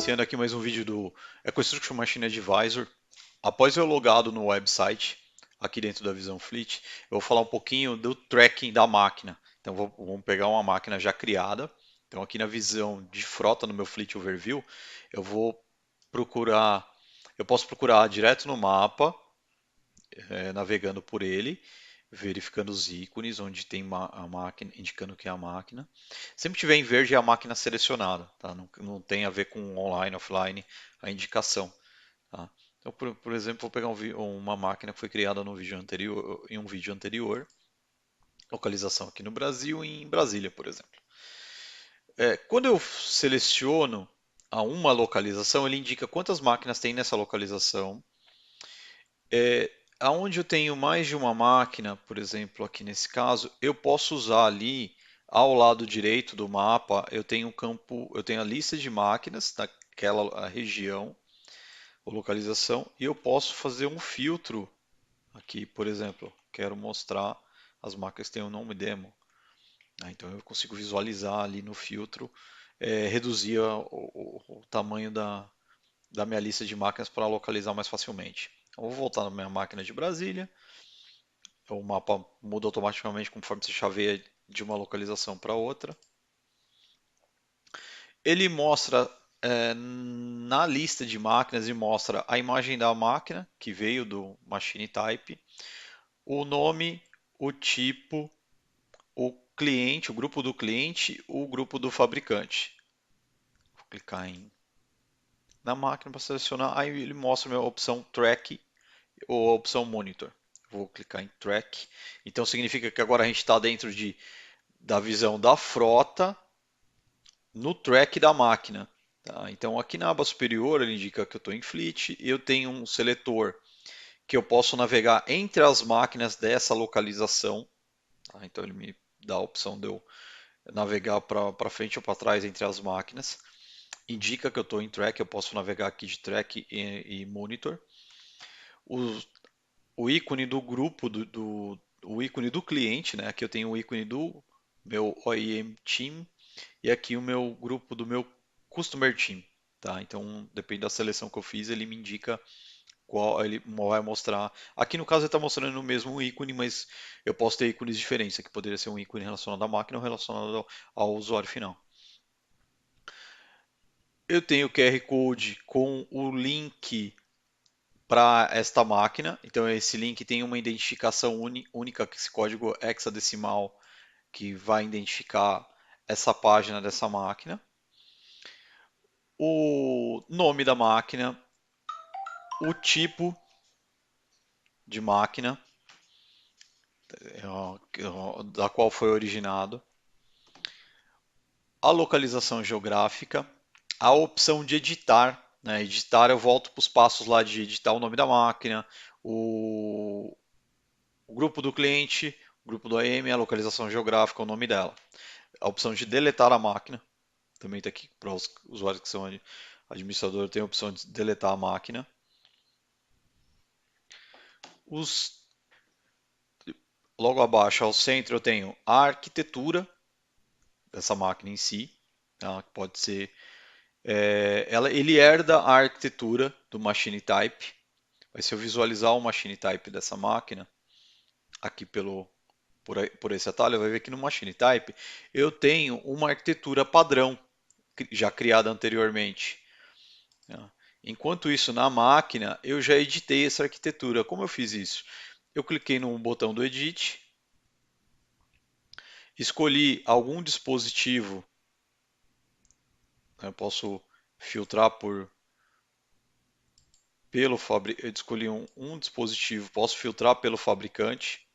Iniciando aqui mais um vídeo do EcoStruxure Machine Advisor. Após eu logado no website, aqui dentro da Visão Fleet, eu vou falar um pouquinho do tracking da máquina. Então vamos pegar uma máquina já criada. Então aqui na visão de frota no meu Fleet Overview, eu vou procurar, eu posso procurar direto no mapa, navegando por ele, verificando os ícones onde tem a máquina, indicando que é a máquina. Sempre tiver em verde é a máquina selecionada, tá? Não tem a ver com online, offline, a indicação. Tá? Então, por exemplo, vou pegar uma máquina que foi criada no vídeo anterior, em um vídeo anterior, localização aqui no Brasil e em Brasília, por exemplo. Quando eu seleciono a uma localização, ele indica quantas máquinas tem nessa localização. Aonde eu tenho mais de uma máquina, por exemplo, aqui nesse caso, eu posso usar ali ao lado direito do mapa, eu tenho um campo, eu tenho a lista de máquinas daquela região ou localização e eu posso fazer um filtro aqui, por exemplo, quero mostrar as máquinas que têm o nome demo. Então eu consigo visualizar ali no filtro, reduzir o tamanho da minha lista de máquinas para localizar mais facilmente. Então, vou voltar na minha máquina de Brasília. O mapa muda automaticamente conforme você chaveia de uma localização para outra. Ele mostra na lista de máquinas e mostra a imagem da máquina que veio do Machine Type, o nome, o tipo, o cliente, o grupo do cliente, o grupo do fabricante. Vou clicar na máquina para selecionar, aí ele mostra a opção Track ou a opção Monitor. Vou clicar em Track. Então significa que agora a gente está dentro da visão da frota no track da máquina. Tá? Então aqui na aba superior ele indica que eu estou em Fleet e eu tenho um seletor que eu posso navegar entre as máquinas dessa localização. Tá? Então ele me dá a opção de eu navegar para frente ou para trás entre as máquinas. Indica que eu estou em track, eu posso navegar aqui de track e monitor. O ícone do grupo, o ícone do cliente, né? Aqui eu tenho o ícone do meu OEM Team e aqui o meu grupo do meu Customer Team. Tá? Então, depende da seleção que eu fiz, ele me indica qual ele vai mostrar. Aqui no caso ele está mostrando o mesmo ícone, mas eu posso ter ícones diferentes. Aqui poderia ser um ícone relacionado à máquina ou relacionado ao usuário final. Eu tenho o QR Code com o link para esta máquina. Então esse link tem uma identificação única, esse código hexadecimal que vai identificar essa página dessa máquina. O nome da máquina, o tipo de máquina da qual foi originado, a localização geográfica, a opção de editar. Né? Editar, eu volto para os passos lá de editar o nome da máquina, o grupo do cliente, o grupo do AM, a localização geográfica, o nome dela. A opção de deletar a máquina, também está aqui para os usuários que são administrador, tem a opção de deletar a máquina. Logo abaixo, ao centro, eu tenho a arquitetura dessa máquina em si, tá? Pode ser, ele herda a arquitetura do machine type. Mas se eu visualizar o machine type dessa máquina, aqui por esse atalho, vai ver que no machine type eu tenho uma arquitetura padrão já criada anteriormente. Tá? Enquanto isso, na máquina, eu já editei essa arquitetura. Como eu fiz isso? Eu cliquei no botão do Edit, escolhi algum dispositivo, eu posso filtrar pelo fabricante, escolhi um dispositivo, posso filtrar pelo fabricante,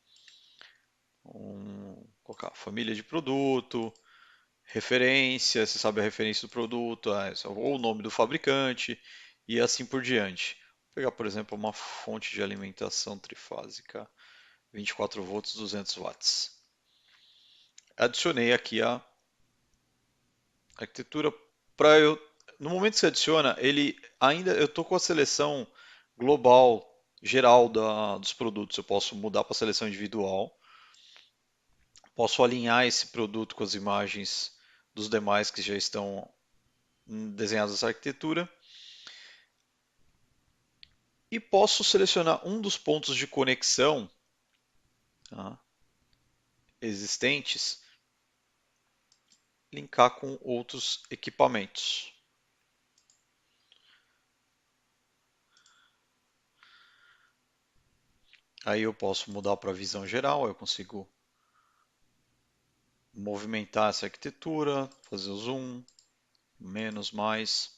colocar família de produto, referência, você sabe a referência do produto, ou o nome do fabricante e assim por diante. Vou pegar, por exemplo, uma fonte de alimentação trifásica, 24 volts, 200 watts. Adicionei aqui a arquitetura para eu. No momento que você adiciona, ele ainda eu estou com a seleção global geral dos produtos. Eu posso mudar para a seleção individual. Posso alinhar esse produto com as imagens dos demais que já estão desenhado essa arquitetura. E posso selecionar um dos pontos de conexão, tá, existentes, linkar com outros equipamentos. Aí eu posso mudar para a visão geral, eu consigo movimentar essa arquitetura, fazer o zoom, menos, mais.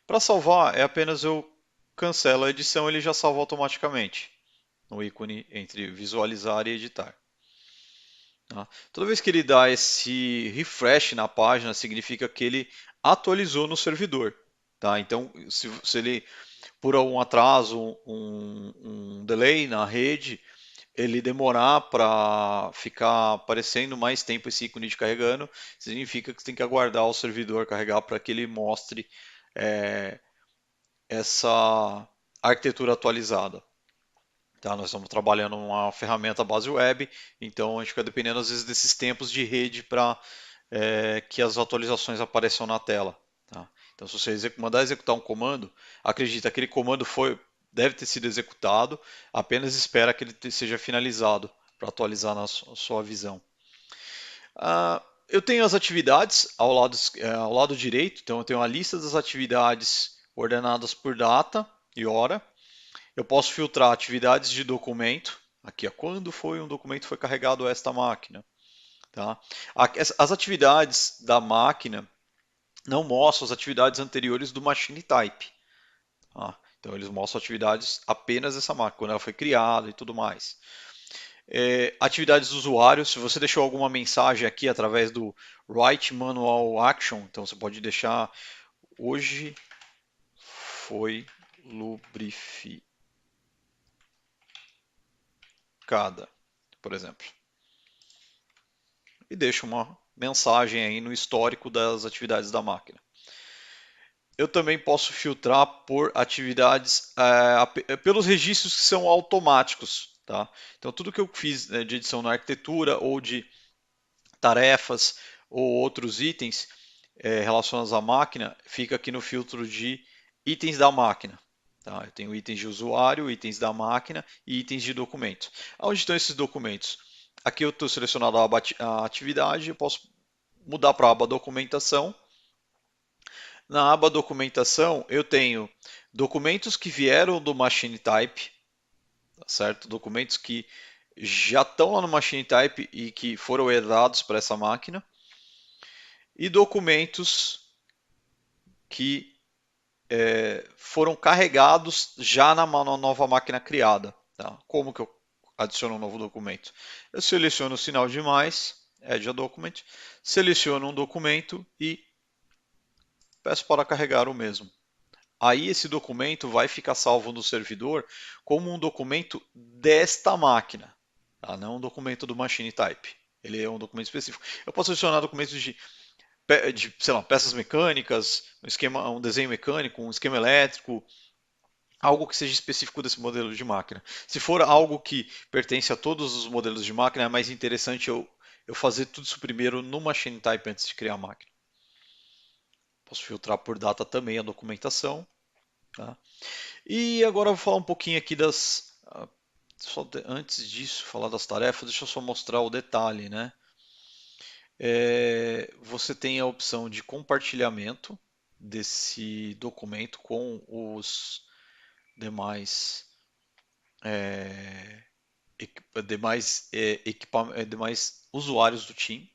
Para salvar, é apenas eu cancelo a edição, ele já salva automaticamente no ícone entre visualizar e editar. Tá? Toda vez que ele dá esse refresh na página, significa que ele atualizou no servidor. Tá? Então, se ele, por algum atraso, um delay na rede, ele demorar para ficar aparecendo mais tempo esse ícone de carregando, significa que você tem que aguardar o servidor carregar para que ele mostre essa arquitetura atualizada. Tá? Nós estamos trabalhando uma ferramenta base web, então a gente fica dependendo às vezes desses tempos de rede para que as atualizações apareçam na tela. Tá? Então, se você mandar executar um comando, acredita que aquele comando deve ter sido executado, apenas espera que ele seja finalizado para atualizar na sua visão. Eu tenho as atividades ao lado direito, então eu tenho a lista das atividades ordenadas por data e hora. Eu posso filtrar atividades de documento, aqui, quando um documento foi carregado a esta máquina. Tá? As atividades da máquina não mostram as atividades anteriores do machine type. Tá? Então eles mostram atividades apenas dessa máquina, quando ela foi criada e tudo mais. Atividades do usuário, se você deixou alguma mensagem aqui através do Write Manual Action, então você pode deixar hoje foi lubrificada, por exemplo. E deixa uma mensagem aí no histórico das atividades da máquina. Eu também posso filtrar por atividades, pelos registros que são automáticos. Tá? Então, tudo que eu fiz de edição na arquitetura ou de tarefas ou outros itens relacionados à máquina, fica aqui no filtro de itens da máquina. Tá? Eu tenho itens de usuário, itens da máquina e itens de documento. Onde estão esses documentos? Aqui eu estou selecionando a atividade, eu posso mudar para a aba documentação. Na aba documentação, eu tenho documentos que vieram do Machine Type, certo? Documentos que já estão lá no Machine Type e que foram herdados para essa máquina. E documentos que foram carregados já na nova máquina criada. Tá? Como que eu adiciono um novo documento? Eu seleciono o sinal de mais, Add a Document, seleciono um documento e peço para carregar o mesmo. Aí esse documento vai ficar salvo no servidor como um documento desta máquina, tá? Não um documento do Machine Type. Ele é um documento específico. Eu posso adicionar documentos de sei lá, peças mecânicas, um desenho mecânico, um esquema elétrico, algo que seja específico desse modelo de máquina. Se for algo que pertence a todos os modelos de máquina, é mais interessante eu fazer tudo isso primeiro no Machine Type antes de criar a máquina. Posso filtrar por data também a documentação. Tá? E agora eu vou falar um pouquinho aqui antes disso, falar das tarefas, deixa eu só mostrar o detalhe, né? Você tem a opção de compartilhamento desse documento com os demais, demais usuários do time.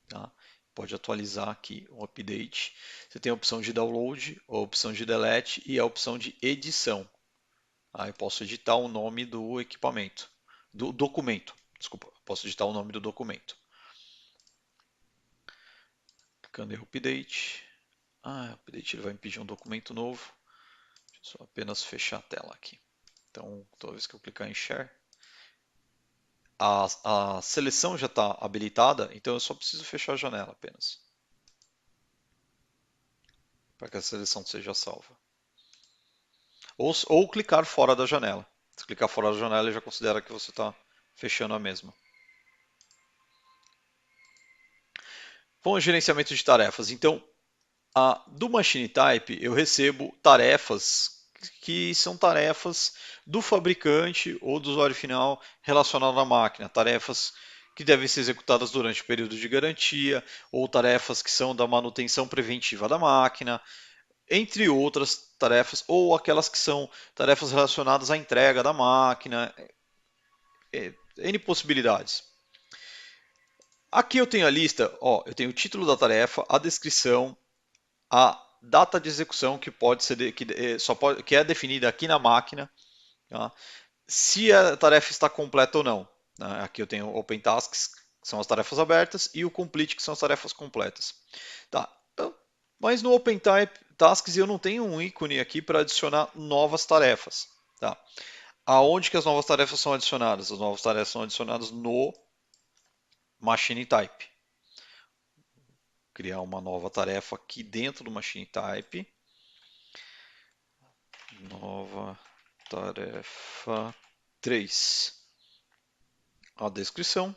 Tá? Pode atualizar aqui um update. Você tem a opção de download, a opção de delete e a opção de edição. Aí eu posso editar o nome do equipamento, do documento. Desculpa, posso editar o nome do documento. Clicando em update. Update ele vai me pedir um documento novo. Deixa eu só apenas fechar a tela aqui. Então, toda vez que eu clicar em Share, a seleção já está habilitada, então eu só preciso fechar a janela apenas. Para que a seleção seja salva. Ou clicar fora da janela. Se clicar fora da janela, ele já considera que você está fechando a mesma. Bom, gerenciamento de tarefas. Então, Do Machine Type eu recebo tarefas que são tarefas do fabricante ou do usuário final relacionadas à máquina, tarefas que devem ser executadas durante o período de garantia, ou tarefas que são da manutenção preventiva da máquina, entre outras tarefas, ou aquelas que são tarefas relacionadas à entrega da máquina, N possibilidades. Aqui eu tenho a lista, ó, eu tenho o título da tarefa, a descrição, a data de execução que pode ser que é definida aqui na máquina, tá? Se a tarefa está completa ou não. Né? Aqui eu tenho Open Tasks, que são as tarefas abertas, e o Complete, que são as tarefas completas. Tá. Então, mas no Open Tasks eu não tenho um ícone aqui para adicionar novas tarefas. Tá? Aonde que as novas tarefas são adicionadas? As novas tarefas são adicionadas no Machine Type. Criar uma nova tarefa aqui dentro do Machine Type. Nova tarefa 3. A descrição.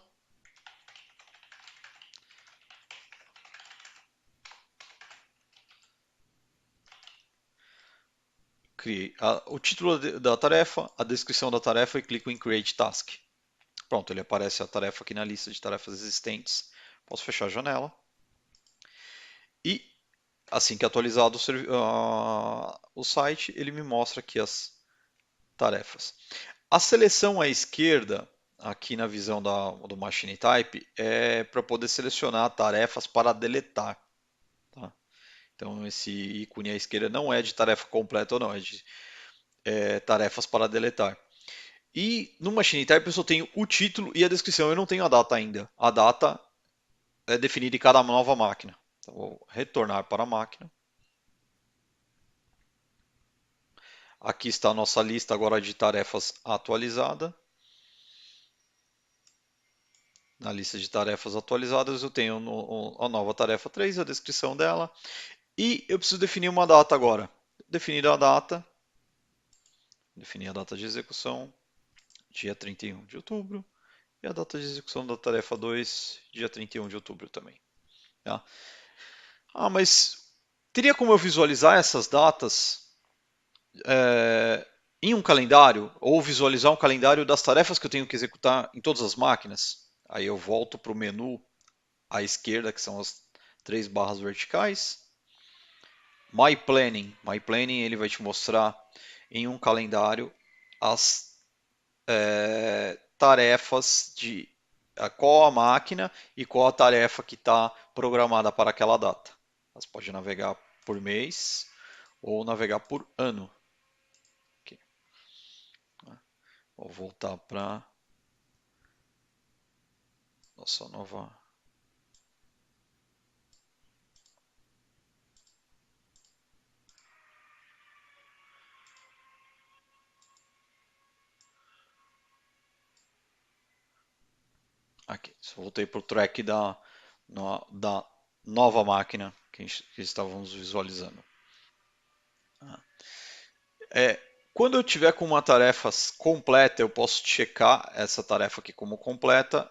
Criei o título da tarefa, a descrição da tarefa e clico em Create Task. Pronto, ele aparece a tarefa aqui na lista de tarefas existentes. Posso fechar a janela. E assim que atualizado o site, ele me mostra aqui as tarefas. A seleção à esquerda, aqui na visão do Machine Type, é para poder selecionar tarefas para deletar. Tá? Então, esse ícone à esquerda não é de tarefa completa ou não, é de tarefas para deletar. E no Machine Type eu só tenho o título e a descrição, eu não tenho a data ainda. A data é definida em cada nova máquina. Então, vou retornar para a máquina. Aqui está a nossa lista agora de tarefas atualizada. Na lista de tarefas atualizadas eu tenho a nova tarefa 3, a descrição dela. E eu preciso definir uma data agora. Definir a data de execução, dia 31 de outubro. E a data de execução da tarefa 2, dia 31 de outubro também. Tá? Mas teria como eu visualizar essas datas em um calendário? Ou visualizar um calendário das tarefas que eu tenho que executar em todas as máquinas? Aí eu volto para o menu à esquerda, que são as 3 barras verticais. My Planning ele vai te mostrar em um calendário as tarefas de qual a máquina e qual a tarefa que está programada para aquela data. Você pode navegar por mês ou navegar por ano. Aqui. Vou voltar para nossa nova. Aqui, voltei para o track da nova máquina que estávamos visualizando. Quando eu tiver com uma tarefa completa, eu posso checar essa tarefa aqui como completa.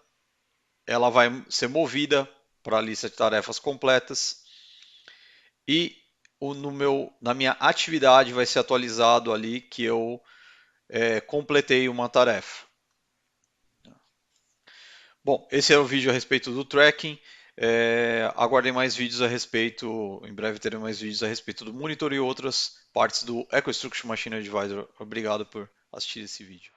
Ela vai ser movida para a lista de tarefas completas e na minha atividade vai ser atualizado ali que eu completei uma tarefa. Bom, esse é o vídeo a respeito do tracking. Aguardem mais vídeos a respeito, em breve terei mais vídeos a respeito do monitor e outras partes do EcoStruxure Machine Advisor. Obrigado por assistir esse vídeo.